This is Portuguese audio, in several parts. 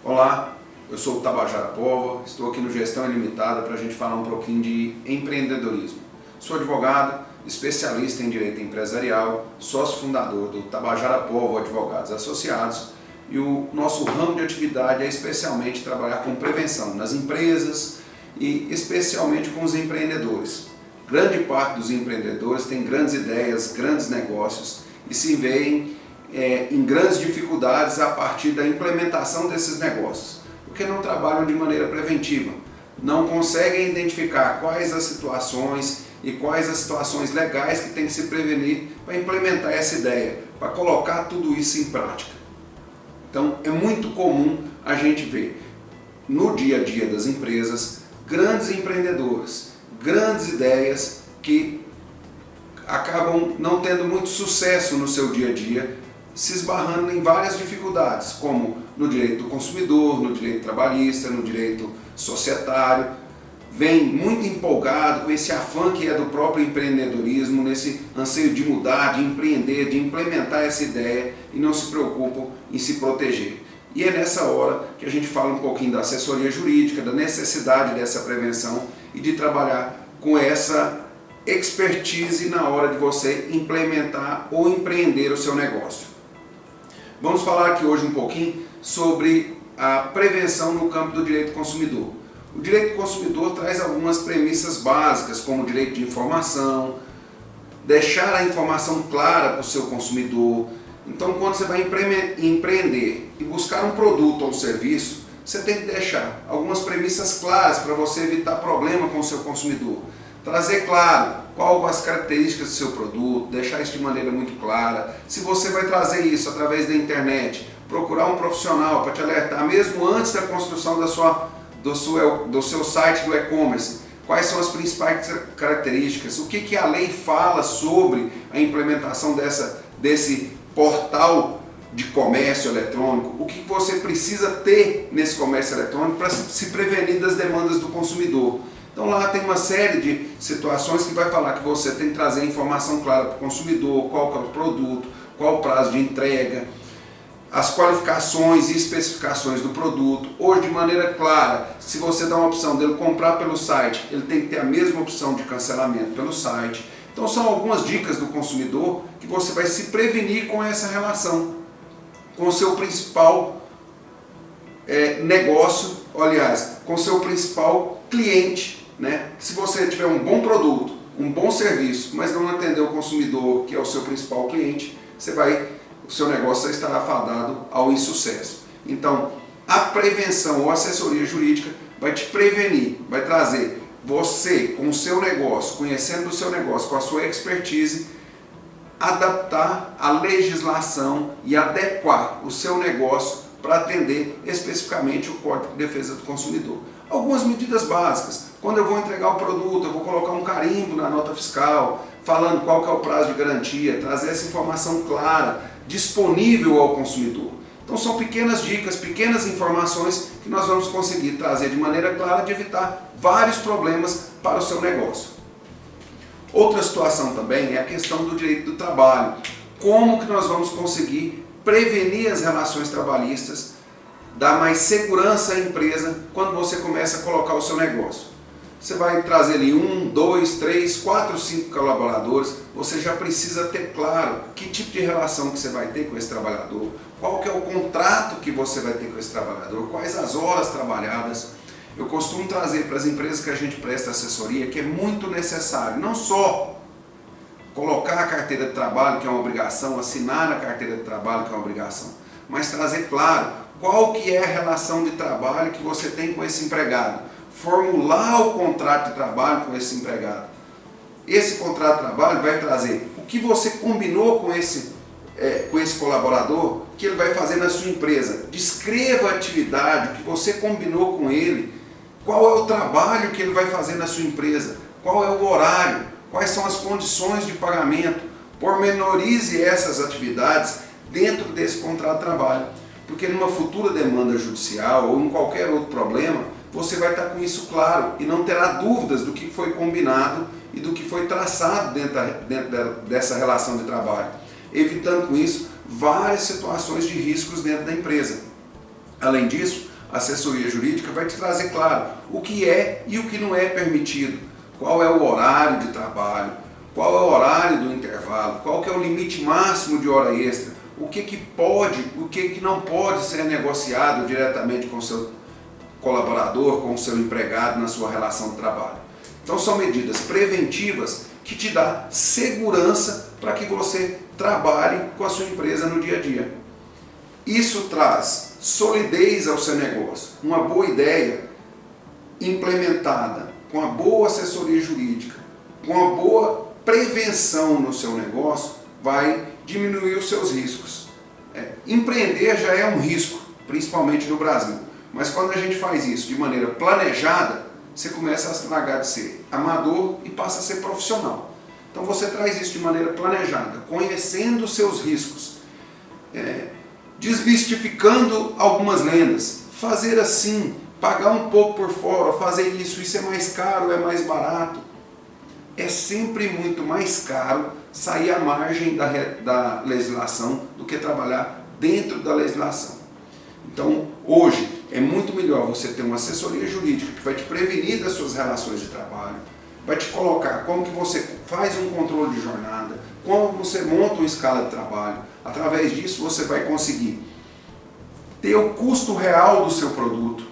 Olá, eu sou o Tabajara Póvoa, estou aqui no Gestão Ilimitada para a gente falar um pouquinho de empreendedorismo. Sou advogado, especialista em direito empresarial, sócio fundador do Tabajara Póvoa Advogados Associados, e o nosso ramo de atividade é especialmente trabalhar com prevenção nas empresas e especialmente com os empreendedores. Grande parte dos empreendedores tem grandes ideias, grandes negócios e se veem em grandes dificuldades a partir da implementação desses negócios, porque não trabalham de maneira preventiva, não conseguem identificar quais as situações e quais as situações legais que tem que se prevenir para implementar essa ideia, para colocar tudo isso em prática. Então é muito comum a gente ver no dia a dia das empresas grandes empreendedores, grandes ideias que acabam não tendo muito sucesso no seu dia a dia, se esbarrando em várias dificuldades, como no direito do consumidor, no direito trabalhista, no direito societário. Vem muito empolgado com esse afã que é do próprio empreendedorismo, nesse anseio de mudar, de empreender, de implementar essa ideia e não se preocupam em se proteger. E é nessa hora que a gente fala um pouquinho da assessoria jurídica, da necessidade dessa prevenção e de trabalhar com essa expertise na hora de você implementar ou empreender o seu negócio. Vamos falar aqui hoje um pouquinho sobre a prevenção no campo do direito do consumidor. O direito do consumidor traz algumas premissas básicas, como o direito de informação, deixar a informação clara para o seu consumidor. Então, quando você vai empreender e buscar um produto ou um serviço, você tem que deixar algumas premissas claras para você evitar problema com o seu consumidor. Trazer claro quais as características do seu produto, deixar isso de maneira muito clara. Se você vai trazer isso através da internet, procurar um profissional para te alertar, mesmo antes da construção do seu site do e-commerce, quais são as principais características, o que a lei fala sobre a implementação desse portal de comércio eletrônico, o que você precisa ter nesse comércio eletrônico para se prevenir das demandas do consumidor. Então lá tem uma série de situações que vai falar que você tem que trazer informação clara para o consumidor, qual que é o produto, qual o prazo de entrega, as qualificações e especificações do produto. Hoje, de maneira clara, se você dá uma opção dele comprar pelo site, ele tem que ter a mesma opção de cancelamento pelo site. Então são algumas dicas do consumidor que você vai se prevenir com essa relação, com o seu principal negócio, aliás, com o seu principal cliente. Se você tiver um bom produto, um bom serviço, mas não atender o consumidor, que é o seu principal cliente, o seu negócio estará fadado ao insucesso. Então, a prevenção ou assessoria jurídica vai te prevenir, vai trazer você com o seu negócio, conhecendo o seu negócio, com a sua expertise, adaptar a legislação e adequar o seu negócio para atender especificamente o Código de Defesa do Consumidor. Algumas medidas básicas. Quando eu vou entregar o produto, eu vou colocar um carimbo na nota fiscal, falando qual que é o prazo de garantia, trazer essa informação clara, disponível ao consumidor. Então são pequenas dicas, pequenas informações que nós vamos conseguir trazer de maneira clara de evitar vários problemas para o seu negócio. Outra situação também é a questão do direito do trabalho. Como que nós vamos conseguir prevenir as relações trabalhistas, dar mais segurança à empresa quando você começa a colocar o seu negócio? Você vai trazer ali 1, 2, 3, 4, 5 colaboradores, você já precisa ter claro que tipo de relação que você vai ter com esse trabalhador, qual que é o contrato que você vai ter com esse trabalhador, quais as horas trabalhadas. Eu costumo trazer para as empresas que a gente presta assessoria que é muito necessário, não só colocar a carteira de trabalho, que é uma obrigação, assinar a carteira de trabalho, que é uma obrigação, mas trazer claro qual que é a relação de trabalho que você tem com esse empregado, formular o contrato de trabalho com esse empregado. Esse contrato de trabalho vai trazer o que você combinou com esse colaborador, que ele vai fazer na sua empresa. Descreva a atividade, o que você combinou com ele, qual é o trabalho que ele vai fazer na sua empresa, qual é o horário, quais são as condições de pagamento. Pormenorize essas atividades dentro desse contrato de trabalho, porque numa futura demanda judicial ou em qualquer outro problema, você vai estar com isso claro e não terá dúvidas do que foi combinado e do que foi traçado dentro dessa relação de trabalho, evitando com isso várias situações de riscos dentro da empresa. Além disso, A assessoria jurídica vai te trazer claro o que é e o que não é permitido, qual é o horário de trabalho, qual é o horário do intervalo, qual que é o limite máximo de hora extra, o que pode, o que não pode ser negociado diretamente com o seu colaborador, com o seu empregado na sua relação de trabalho. Então são medidas preventivas que te dão segurança para que você trabalhe com a sua empresa no dia a dia. Isso traz solidez ao seu negócio. Uma boa ideia implementada com a boa assessoria jurídica, com a boa prevenção no seu negócio, vai diminuir os seus riscos. Empreender já é um risco, principalmente no Brasil. Mas quando a gente faz isso de maneira planejada, você começa a estragar de ser amador e passa a ser profissional. Então você traz isso de maneira planejada, conhecendo os seus riscos, desmistificando algumas lendas, fazer assim, pagar um pouco por fora, fazer isso é mais caro, é mais barato. É sempre muito mais caro sair à margem da legislação do que trabalhar dentro da legislação. Então, hoje, é muito melhor você ter uma assessoria jurídica que vai te prevenir das suas relações de trabalho, vai te colocar como que você faz um controle de jornada, como você monta uma escala de trabalho. Através disso, você vai conseguir ter o custo real do seu produto,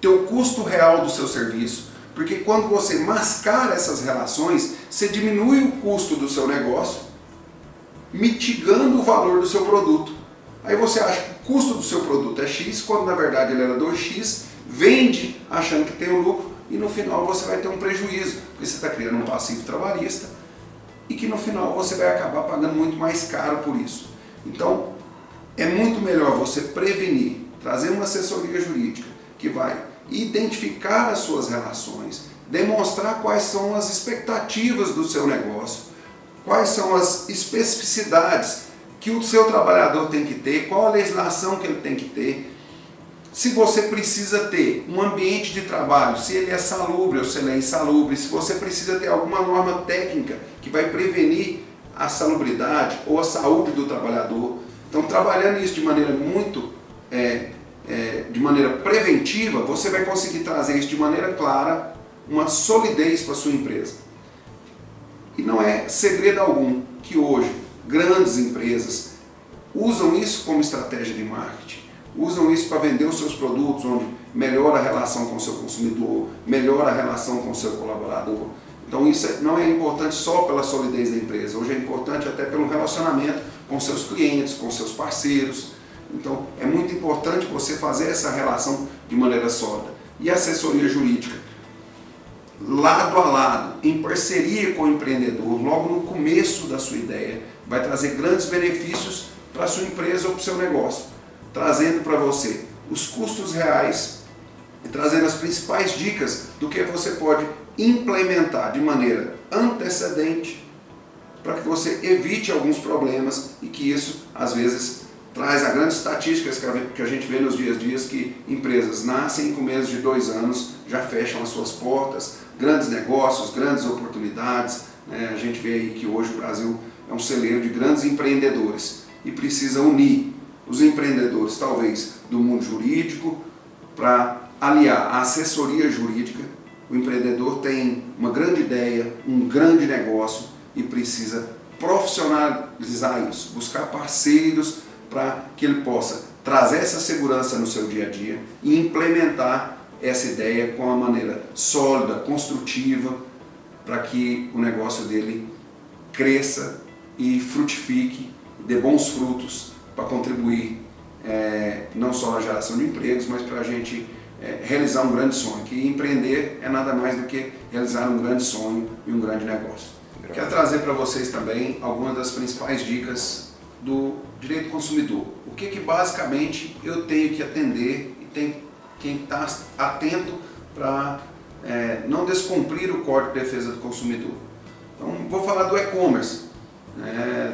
ter o custo real do seu serviço, porque quando você mascara essas relações, você diminui o custo do seu negócio, mitigando o valor do seu produto. Aí você acha que o custo do seu produto é X, quando na verdade ele era 2X, vende achando que tem o lucro e no final você vai ter um prejuízo, porque você está criando um passivo trabalhista e que no final você vai acabar pagando muito mais caro por isso. Então, é muito melhor você prevenir, trazer uma assessoria jurídica que vai identificar as suas relações, demonstrar quais são as expectativas do seu negócio, quais são as especificidades que o seu trabalhador tem que ter, qual a legislação que ele tem que ter, se você precisa ter um ambiente de trabalho, se ele é salubre ou se ele é insalubre, se você precisa ter alguma norma técnica que vai prevenir a salubridade ou a saúde do trabalhador. Então, trabalhando isso de maneira de maneira preventiva, você vai conseguir trazer isso de maneira clara, uma solidez para a sua empresa. E não é segredo algum que hoje grandes empresas usam isso como estratégia de marketing, usam isso para vender os seus produtos, onde melhora a relação com o seu consumidor, melhora a relação com o seu colaborador. Então isso não é importante só pela solidez da empresa, hoje é importante até pelo relacionamento com seus clientes, com seus parceiros. Então é muito importante você fazer essa relação de maneira sólida. E a assessoria jurídica, lado a lado, em parceria com o empreendedor, logo no começo da sua ideia, vai trazer grandes benefícios para a sua empresa ou para o seu negócio, trazendo para você os custos reais e trazendo as principais dicas do que você pode implementar de maneira antecedente para que você evite alguns problemas e que isso, às vezes, traz a grandes estatísticas que a gente vê nos dias a dias, que empresas nascem com menos de 2 anos, já fecham as suas portas, grandes negócios, grandes oportunidades, né? A gente vê aí que hoje o Brasil é um celeiro de grandes empreendedores e precisa unir os empreendedores, talvez, do mundo jurídico, para aliar a assessoria jurídica. O empreendedor tem uma grande ideia, um grande negócio e precisa profissionalizar isso, buscar parceiros para que ele possa trazer essa segurança no seu dia a dia e implementar essa ideia com uma maneira sólida, construtiva, para que o negócio dele cresça e frutifique, dê bons frutos para contribuir não só na geração de empregos, mas para a gente realizar um grande sonho, que empreender é nada mais do que realizar um grande sonho e um grande negócio. Quero trazer para vocês também algumas das principais dicas do direito do consumidor. O que basicamente eu tenho que atender e tem quem está atento para não descumprir o Código de Defesa do Consumidor. Então, vou falar do e-commerce,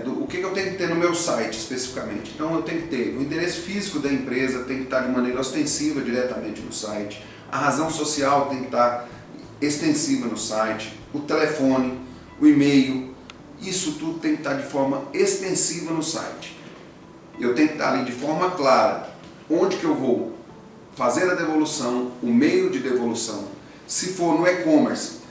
o que eu tenho que ter no meu site especificamente. Então, eu tenho que ter o endereço físico da empresa, tem que estar de maneira ostensiva diretamente no site, a razão social tem que estar extensiva no site, o telefone, o e-mail, isso tudo tem que estar de forma extensiva no site. Eu tenho que estar ali de forma clara onde que eu vou fazer a devolução, o meio de devolução. Se for no e-commerce,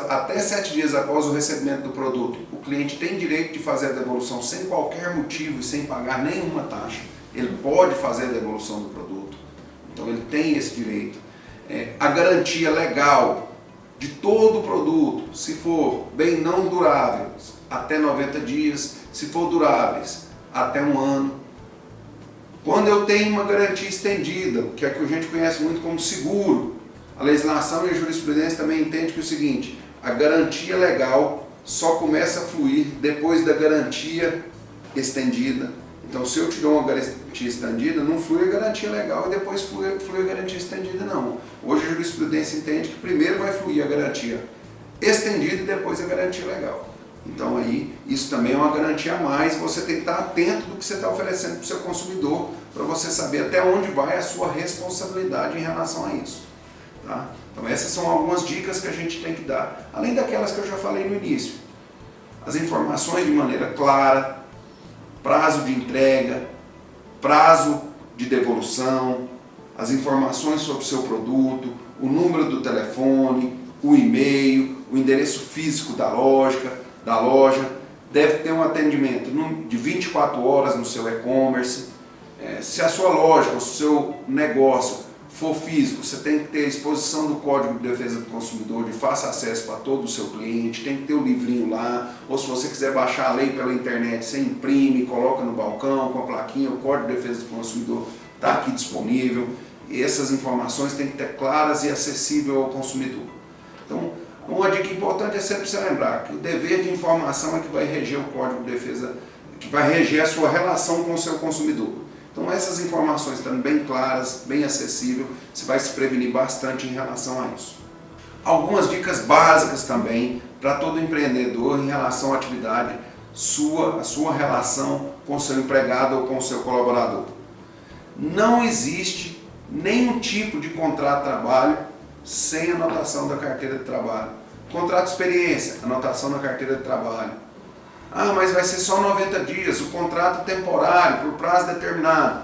até 7 dias após o recebimento do produto, o cliente tem direito de fazer a devolução sem qualquer motivo e sem pagar nenhuma taxa. Ele pode fazer a devolução do produto, então ele tem esse direito. A garantia legal de todo o produto, se for bem não duráveis, até 90 dias, se for duráveis, até 1 ano. Quando eu tenho uma garantia estendida, que é que a gente conhece muito como seguro, a legislação e a jurisprudência também entende que é o seguinte: a garantia legal só começa a fluir depois da garantia estendida. Então, se eu te dou uma garantia estendida, não flui a garantia legal e depois flui a garantia estendida, não. Hoje a jurisprudência entende que primeiro vai fluir a garantia estendida e depois a garantia legal. Então aí, isso também é uma garantia a mais, você tem que estar atento do que você está oferecendo para o seu consumidor, para você saber até onde vai a sua responsabilidade em relação a isso. Tá? Então essas são algumas dicas que a gente tem que dar, além daquelas que eu já falei no início. As informações de maneira clara, prazo de entrega, prazo de devolução, as informações sobre o seu produto, o número do telefone, o e-mail, o endereço físico da loja, deve ter um atendimento de 24 horas no seu e-commerce. Se a sua loja, o seu negócio for físico, você tem que ter a exposição do Código de Defesa do Consumidor de fácil acesso para todo o seu cliente, tem que ter o livrinho lá, ou se você quiser baixar a lei pela internet, você imprime, coloca no balcão com a plaquinha, o Código de Defesa do Consumidor está aqui disponível. E essas informações têm que ter claras e acessíveis ao consumidor. Então, uma dica importante é sempre você lembrar que o dever de informação é que vai reger o Código de Defesa, que vai reger a sua relação com o seu consumidor. Então essas informações estando bem claras, bem acessíveis, você vai se prevenir bastante em relação a isso. Algumas dicas básicas também para todo empreendedor em relação à atividade a sua relação com o seu empregado ou com o seu colaborador. Não existe nenhum tipo de contrato de trabalho sem anotação da carteira de trabalho. Contrato de experiência, anotação na carteira de trabalho. Ah, mas vai ser só 90 dias, o contrato temporário, por prazo determinado.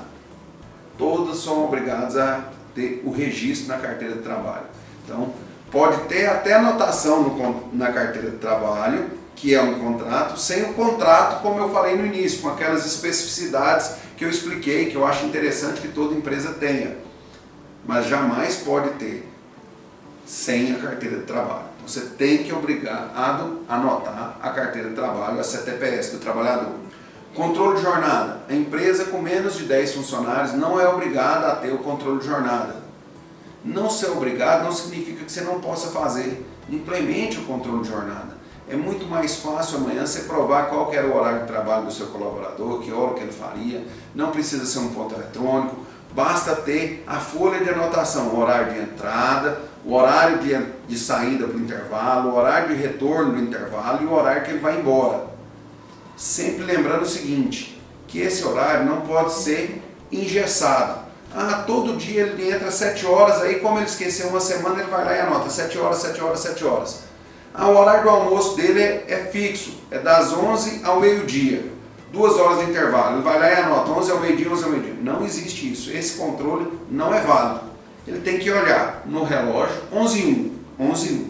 Todos são obrigados a ter o registro na carteira de trabalho. Então, pode ter até anotação na carteira de trabalho, que é um contrato, sem o contrato, como eu falei no início, com aquelas especificidades que eu expliquei, que eu acho interessante que toda empresa tenha. Mas jamais pode ter sem a carteira de trabalho. Você tem que obrigar a anotar a carteira de trabalho, a CTPS do trabalhador. Controle de jornada. A empresa com menos de 10 funcionários não é obrigada a ter o controle de jornada. Não ser obrigado não significa que você não possa fazer. Implemente o controle de jornada. É muito mais fácil amanhã você provar qual que era o horário de trabalho do seu colaborador, que hora que ele faria. Não precisa ser um ponto eletrônico. Basta ter a folha de anotação, o horário de entrada, o horário de saída para o intervalo, o horário de retorno do intervalo e o horário que ele vai embora. Sempre lembrando o seguinte, que esse horário não pode ser engessado. Ah, todo dia ele entra às 7 horas, aí como ele esqueceu uma semana, ele vai lá e anota 7 horas, 7 horas, 7 horas. Ah, o horário do almoço dele é fixo, é das 11 ao meio-dia. 2 horas de intervalo, ele vai lá e anota 11 ao meio-dia, 11 ao meio-dia. Não existe isso, esse controle não é válido. Ele tem que olhar no relógio, 11h01, 11h01,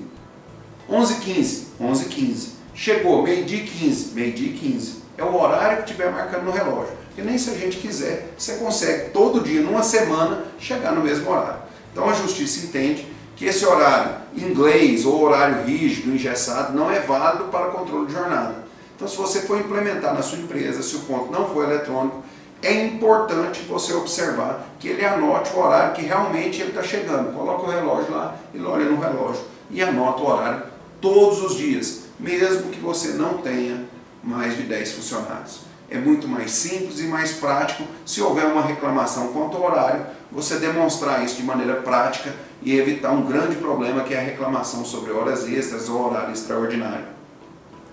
11h15, 11h15. Chegou, meio-dia e 15, meio-dia e 15. É o horário que estiver marcando no relógio. Porque nem se a gente quiser, você consegue todo dia, numa semana, chegar no mesmo horário. Então a justiça entende que esse horário inglês ou horário rígido, engessado, não é válido para controle de jornada. Então, se você for implementar na sua empresa, se o ponto não for eletrônico, é importante você observar que ele anote o horário que realmente ele está chegando. Coloca o relógio lá, ele olha no relógio e anota o horário todos os dias, mesmo que você não tenha mais de 10 funcionários. É muito mais simples e mais prático, se houver uma reclamação quanto ao horário, você demonstrar isso de maneira prática e evitar um grande problema que é a reclamação sobre horas extras ou horário extraordinário.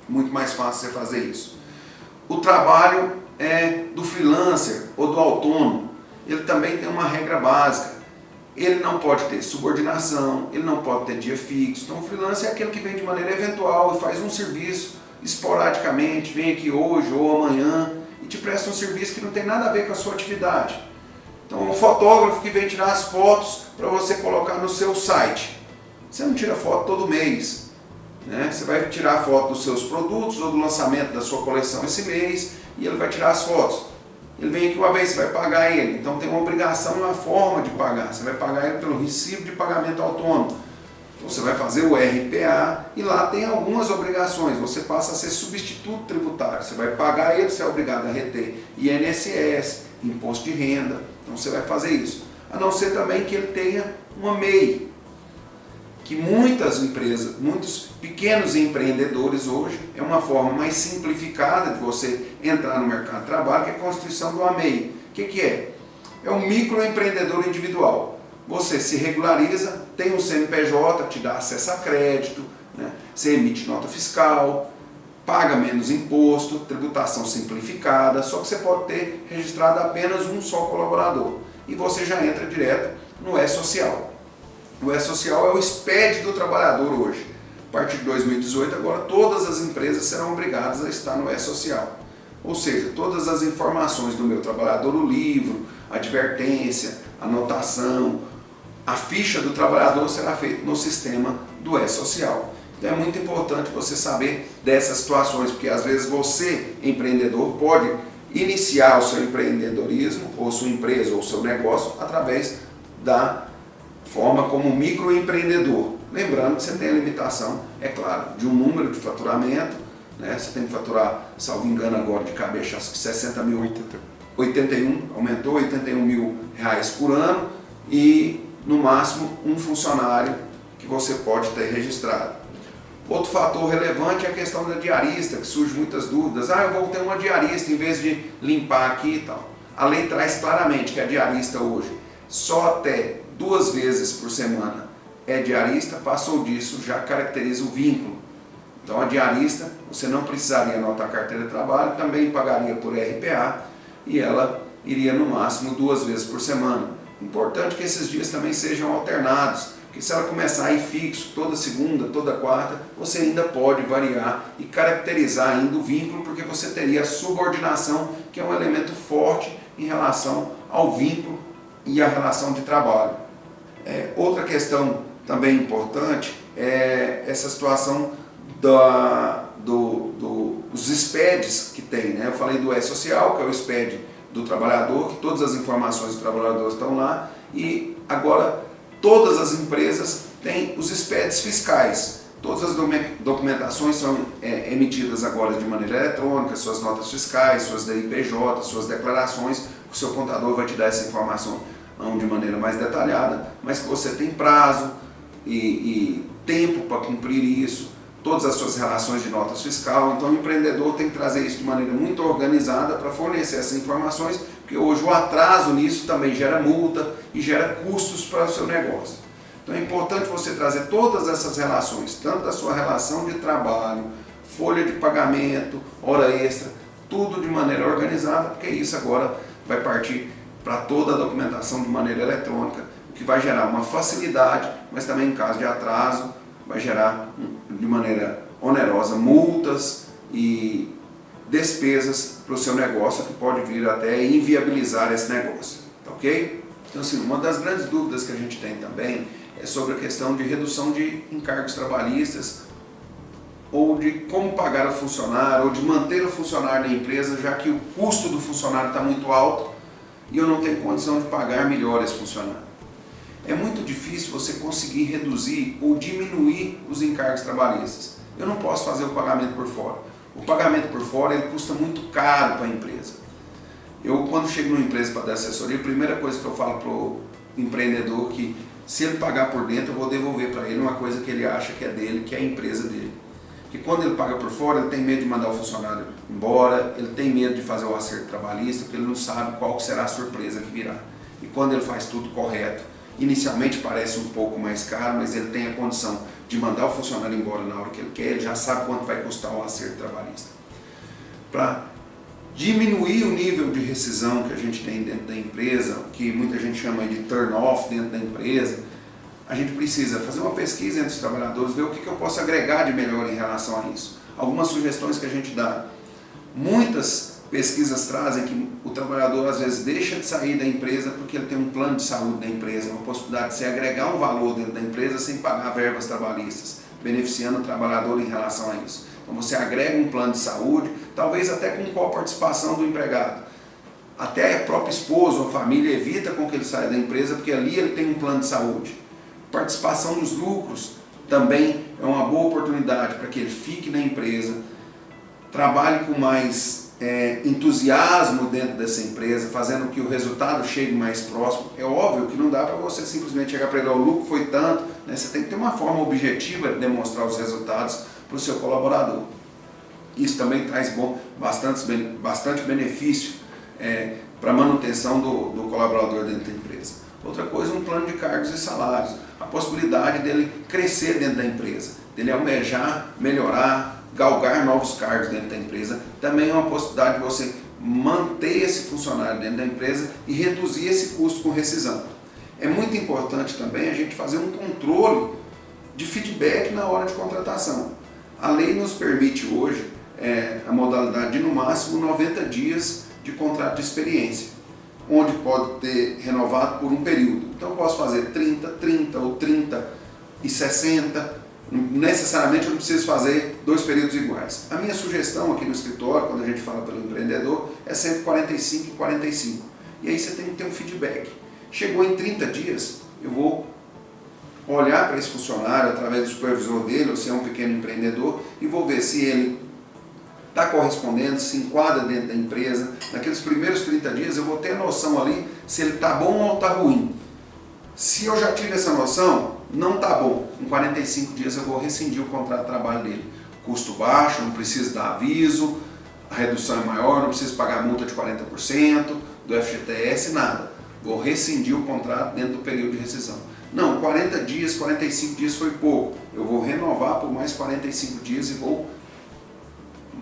Muito mais fácil você fazer isso. O trabalho do freelancer ou do autônomo, ele também tem uma regra básica. Ele não pode ter subordinação, ele não pode ter dia fixo. Então o freelancer é aquele que vem de maneira eventual e faz um serviço esporadicamente, vem aqui hoje ou amanhã e te presta um serviço que não tem nada a ver com a sua atividade. Então, um fotógrafo que vem tirar as fotos para você colocar no seu site. Você não tira foto todo mês, né? Você vai tirar foto dos seus produtos ou do lançamento da sua coleção esse mês e ele vai tirar as fotos. Ele vem aqui uma vez, você vai pagar ele. Então tem uma obrigação e uma forma de pagar. Você vai pagar ele pelo recibo de pagamento autônomo. Então você vai fazer o RPA e lá tem algumas obrigações. Você passa a ser substituto tributário. Você vai pagar ele, você é obrigado a reter INSS, imposto de renda. Então você vai fazer isso. A não ser também que ele tenha uma MEI. Que muitas empresas, muitos pequenos empreendedores hoje, é uma forma mais simplificada de você entrar no mercado de trabalho, que é a constituição do MEI. O que é? É um microempreendedor individual. Você se regulariza, tem um CNPJ, te dá acesso a crédito, né? Você emite nota fiscal, paga menos imposto, tributação simplificada, só que você pode ter registrado apenas um só colaborador. E você já entra direto no E-Social. O E-Social é o SPED do trabalhador hoje. A partir de 2018, agora todas as empresas serão obrigadas a estar no E-Social. Ou seja, todas as informações do meu trabalhador, o livro, a advertência, a anotação, a ficha do trabalhador será feita no sistema do E-Social. Então é muito importante você saber dessas situações, porque às vezes você, empreendedor, pode iniciar o seu empreendedorismo, ou sua empresa, ou seu negócio, através da forma como microempreendedor. Lembrando que você tem a limitação, é claro, de um número de faturamento, né? Você tem que faturar, salvo engano agora de cabeça, acho que 60 mil, 81, aumentou 81 mil reais por ano e no máximo um funcionário que você pode ter registrado. Outro fator relevante é a questão da diarista, que surge muitas dúvidas. Eu vou ter uma diarista em vez de limpar aqui e tal. A lei traz claramente que a diarista hoje só até 2 vezes por semana é diarista, passou disso, já caracteriza o vínculo. Então a diarista, você não precisaria anotar a carteira de trabalho, também pagaria por RPA e ela iria no máximo 2 vezes por semana. Importante que esses dias também sejam alternados, porque se ela começar a ir fixo toda segunda, toda quarta, você ainda pode variar e caracterizar ainda o vínculo, porque você teria a subordinação, que é um elemento forte em relação ao vínculo e a relação de trabalho. Outra questão também importante é essa situação dos SPEDs que tem, né? Eu falei do E-Social, que é o SPED do trabalhador, que todas as informações do trabalhador estão lá, e agora todas as empresas têm os SPEDs fiscais. Todas as documentações são emitidas agora de maneira eletrônica, suas notas fiscais, suas DIPJ, suas declarações, o seu contador vai te dar essa informação de maneira mais detalhada, mas que você tem prazo e tempo para cumprir isso, todas as suas relações de notas fiscal. Então o empreendedor tem que trazer isso de maneira muito organizada para fornecer essas informações, porque hoje o atraso nisso também gera multa e gera custos para o seu negócio. Então é importante você trazer todas essas relações, tanto a sua relação de trabalho, folha de pagamento, hora extra, tudo de maneira organizada, porque isso agora vai partir para toda a documentação de maneira eletrônica, o que vai gerar uma facilidade, mas também em caso de atraso, vai gerar de maneira onerosa multas e despesas para o seu negócio, que pode vir até inviabilizar esse negócio, tá ok? Então assim, uma das grandes dúvidas que a gente tem também é sobre a questão de redução de encargos trabalhistas, ou de como pagar o funcionário, ou de manter o funcionário na empresa, já que o custo do funcionário está muito alto e eu não tenho condição de pagar melhor esse funcionário. É muito difícil você conseguir reduzir ou diminuir os encargos trabalhistas. Eu não posso fazer o pagamento por fora. O pagamento por fora ele custa muito caro para a empresa. Eu, quando chego numa empresa para dar assessoria, a primeira coisa que eu falo para o empreendedor é que se ele pagar por dentro, eu vou devolver para ele uma coisa que ele acha que é dele, que é a empresa dele. Porque quando ele paga por fora, ele tem medo de mandar o funcionário embora, ele tem medo de fazer o acerto trabalhista, porque ele não sabe qual será a surpresa que virá. E quando ele faz tudo correto, inicialmente parece um pouco mais caro, mas ele tem a condição de mandar o funcionário embora na hora que ele quer, ele já sabe quanto vai custar o acerto trabalhista. Para diminuir o nível de rescisão que a gente tem dentro da empresa, que muita gente chama de turn-off dentro da empresa, a gente precisa fazer uma pesquisa entre os trabalhadores, ver o que eu posso agregar de melhor em relação a isso. Algumas sugestões que a gente dá. Muitas pesquisas trazem que o trabalhador às vezes deixa de sair da empresa porque ele tem um plano de saúde da empresa, uma possibilidade de se agregar um valor dentro da empresa sem pagar verbas trabalhistas, beneficiando o trabalhador em relação a isso. Então você agrega um plano de saúde, talvez até com coparticipação do empregado. Até a própria esposa ou família evita com que ele saia da empresa porque ali ele tem um plano de saúde. Participação nos lucros também é uma boa oportunidade para que ele fique na empresa, trabalhe com mais entusiasmo dentro dessa empresa, fazendo que o resultado chegue mais próximo. É óbvio que não dá para você simplesmente chegar para ele, o lucro foi tanto, né? Você tem que ter uma forma objetiva de demonstrar os resultados para o seu colaborador. Isso também traz bastante benefício para a manutenção do colaborador dentro da empresa. Outra coisa, um plano de cargos e salários, a possibilidade dele crescer dentro da empresa, dele almejar, melhorar, galgar novos cargos dentro da empresa, também é uma possibilidade de você manter esse funcionário dentro da empresa e reduzir esse custo com rescisão. É muito importante também a gente fazer um controle de feedback na hora de contratação. A lei nos permite hoje a modalidade de no máximo 90 dias de contrato de experiência, onde pode ter renovado por um período. Então eu posso fazer 30 ou 30 e 60. Necessariamente eu não preciso fazer 2 períodos iguais. A minha sugestão aqui no escritório, quando a gente fala pelo empreendedor, é sempre 45 e 45. E aí você tem que ter um feedback. Chegou em 30 dias, eu vou olhar para esse funcionário através do supervisor dele, ou se é um pequeno empreendedor, e vou ver se ele está correspondendo, se enquadra dentro da empresa. Naqueles primeiros 30 dias eu vou ter a noção ali se ele está bom ou está ruim. Se eu já tive essa noção, não está bom. Em 45 dias eu vou rescindir o contrato de trabalho dele. Custo baixo, não preciso dar aviso, a redução é maior, não preciso pagar multa de 40% do FGTS, nada. Vou rescindir o contrato dentro do período de rescisão. Não, 40 dias, 45 dias foi pouco. Eu vou renovar por mais 45 dias e vou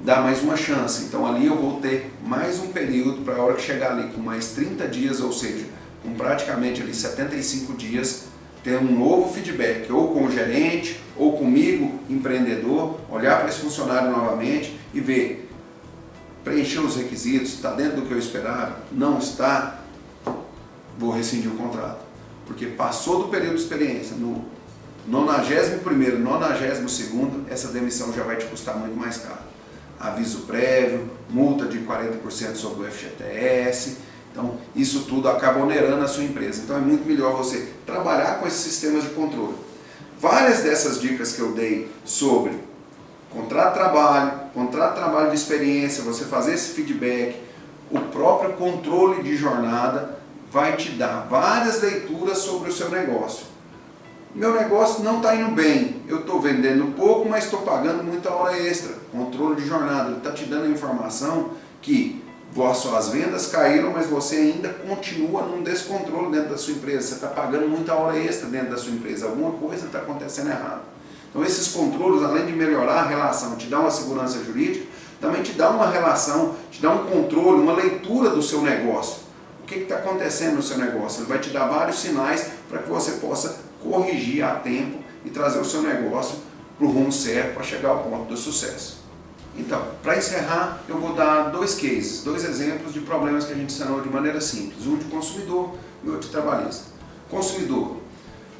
dar mais uma chance. Então ali eu vou ter mais um período para a hora que chegar ali com mais 30 dias, ou seja, com praticamente ali 75 dias, ter um novo feedback, ou com o gerente, ou comigo, empreendedor, olhar para esse funcionário novamente e ver, preencher os requisitos, está dentro do que eu esperava, não está, vou rescindir o contrato. Porque passou do período de experiência, no 91º, 92º, essa demissão já vai te custar muito mais caro. Aviso prévio, multa de 40% sobre o FGTS. Então, isso tudo acaba onerando a sua empresa. Então, é muito melhor você trabalhar com esses sistemas de controle. Várias dessas dicas que eu dei sobre contrato de trabalho de experiência, você fazer esse feedback, o próprio controle de jornada, vai te dar várias leituras sobre o seu negócio. Meu negócio não está indo bem, eu estou vendendo pouco, mas estou pagando muita hora extra. Controle de jornada, ele está te dando a informação que suas vendas caíram, mas você ainda continua num descontrole dentro da sua empresa. Você está pagando muita hora extra dentro da sua empresa. Alguma coisa está acontecendo errado. Então esses controles, além de melhorar a relação, te dar uma segurança jurídica, também te dá uma relação, te dá um controle, uma leitura do seu negócio. O que está acontecendo no seu negócio? Ele vai te dar vários sinais para que você possa corrigir a tempo e trazer o seu negócio para o rumo certo, para chegar ao ponto do sucesso. Então, para encerrar, eu vou dar 2 cases, 2 exemplos de problemas que a gente sanou de maneira simples, um de consumidor e outro de trabalhista. Consumidor. O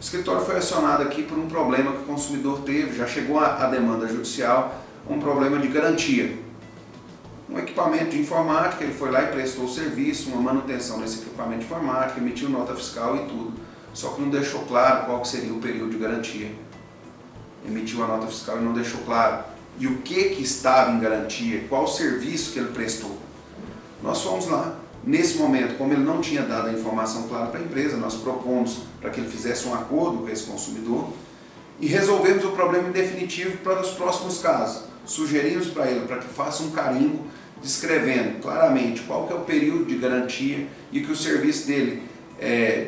escritório foi acionado aqui por um problema que o consumidor teve, já chegou a demanda judicial, um problema de garantia. Um equipamento de informática, ele foi lá e prestou o serviço, uma manutenção nesse equipamento de informática, emitiu nota fiscal e tudo. Só que não deixou claro qual que seria o período de garantia. Emitiu a nota fiscal e não deixou claro. E o que estava em garantia, qual o serviço que ele prestou. Nós fomos lá, nesse momento, como ele não tinha dado a informação clara para a empresa, nós propomos para que ele fizesse um acordo com esse consumidor e resolvemos o problema em definitivo para os próximos casos. Sugerimos para ele para que faça um carimbo descrevendo claramente qual que é o período de garantia e que o serviço dele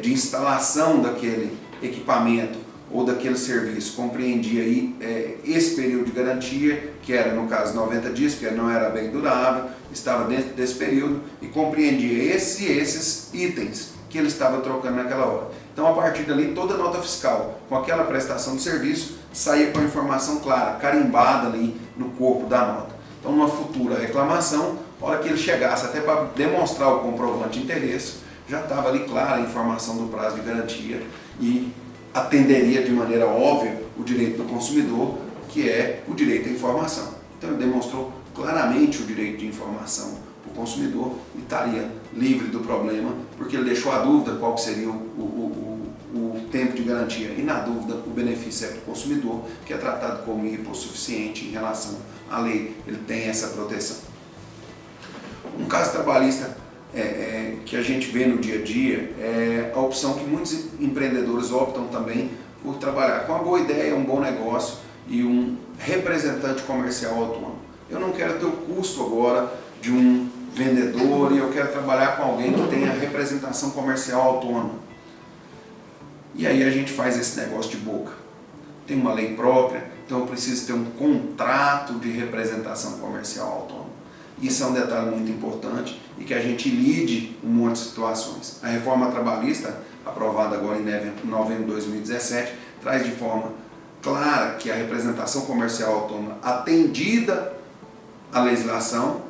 de instalação daquele equipamento ou daquele serviço compreendia aí esse período de garantia, que era no caso 90 dias, porque não era bem durável, estava dentro desse período e compreendia esses itens que ele estava trocando naquela hora. Então, a partir dali, toda nota fiscal com aquela prestação de serviço saía com a informação clara, carimbada ali no corpo da nota. Então, numa futura reclamação, A hora que ele chegasse até para demonstrar o comprovante de interesse, já estava ali clara a informação do prazo de garantia e atenderia de maneira óbvia o direito do consumidor, que é o direito à informação. Então ele demonstrou claramente o direito de informação para o consumidor e estaria livre do problema, porque ele deixou a dúvida qual seria o tempo de garantia, e na dúvida o benefício é para o consumidor, que é tratado como hipossuficiente em relação à lei, ele tem essa proteção. Um caso trabalhista que a gente vê no dia a dia é a opção que muitos empreendedores optam também por trabalhar com uma boa ideia, um bom negócio e um representante comercial autônomo. Eu não quero ter o custo agora de um vendedor e eu quero trabalhar com alguém que tenha representação comercial autônoma. E aí a gente faz esse negócio de boca. Tem uma lei própria, então eu preciso ter um contrato de representação comercial autônoma. Isso é um detalhe muito importante e que a gente lide um monte de situações. A reforma trabalhista, aprovada agora em novembro de 2017, traz de forma clara que a representação comercial autônoma atendida à legislação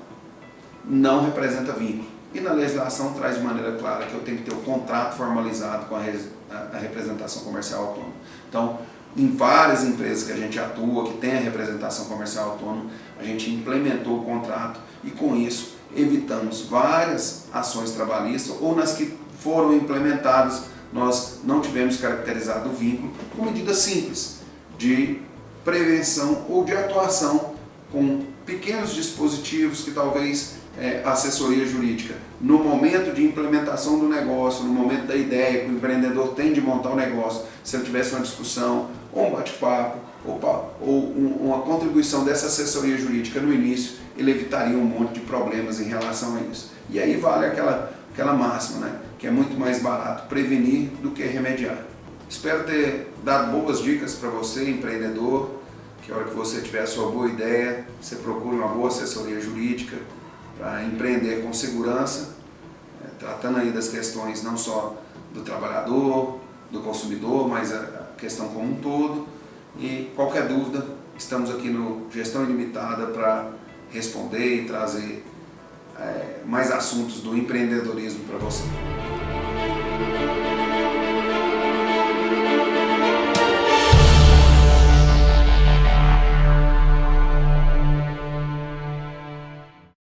não representa vínculo. E na legislação traz de maneira clara que eu tenho que ter o contrato formalizado com a representação comercial autônoma. Então, em várias empresas que a gente atua, que tem a representação comercial autônoma, a gente implementou o contrato e com isso evitamos várias ações trabalhistas ou nas que foram implementadas nós não tivemos caracterizado o vínculo com medidas simples de prevenção ou de atuação com pequenos dispositivos que talvez a assessoria jurídica, no momento de implementação do negócio, no momento da ideia que o empreendedor tem de montar o negócio, se ele tivesse uma discussão, ou um bate-papo, ou uma contribuição dessa assessoria jurídica no início, ele evitaria um monte de problemas em relação a isso. E aí vale aquela máxima, né? Que é muito mais barato prevenir do que remediar. Espero ter dado boas dicas para você, empreendedor, que a hora que você tiver a sua boa ideia, você procure uma boa assessoria jurídica para empreender com segurança, tratando aí das questões não só do trabalhador, do consumidor, mas a questão como um todo. E qualquer dúvida, estamos aqui no Gestão Ilimitada para responder e trazer mais assuntos do empreendedorismo para você.